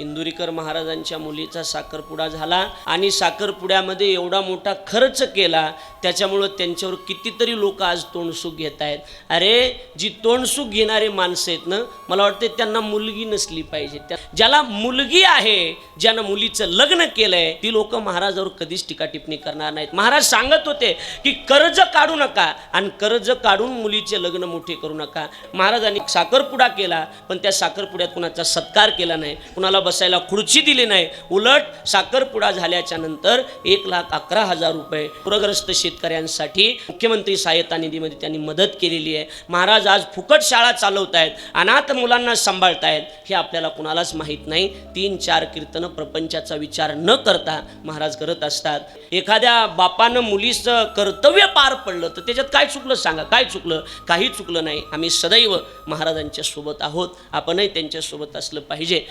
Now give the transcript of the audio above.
इंदुरीकर महाराजांच्या मुलीचा साखरपुडा झाला आणि साखरपुड्यामध्ये एवढा मोठा खर्च केला, त्याच्यामुळं त्यांच्यावर कितीतरी लोक आज तोंडसुख घेत आहेत. अरे जी तोंडसुख घेणारे माणसं आहेत ना, मला वाटते त्यांना मुलगी नसली पाहिजे. ज्याला मुलगी आहे, ज्यानं मुलीचं लग्न केलंय, ती लोक महाराजावर कधीच टीका टिप्पणी करणार नाहीत. महाराज सांगत होते की कर्ज काढू नका आणि कर्ज काढून मुलीचे लग्न मोठे करू नका. महाराजांनी साखरपुडा केला, पण त्या साखरपुड्यात कुणाचा सत्कार केला नाही, कुणाला बसायला खुर्ची दिली नाही. उलट साखरपुडा झाल्याच्या नंतर 1,11,000 रुपये पूरग्रस्त शेतकऱ्यांसाठी मुख्यमंत्री सहायता निधीमध्ये त्यांनी मदत केलेली आहे. महाराज आज फुकट शाळा चालवत आहेत, अनाथ मुलांना सांभाळतायत, हे आपल्याला कुणालाच माहीत नाही. 3-4 कीर्तनं प्रपंचाचा विचार न करता महाराज करत असतात. एखाद्या बापानं मुलीचं कर्तव्य पार पडलं तर त्याच्यात काय चुकलं सांगा? काय चुकलं? काही चुकलं नाही. आम्ही सदैव महाराजांच्या सोबत आहोत, आपणही त्यांच्या सोबत असलं पाहिजे.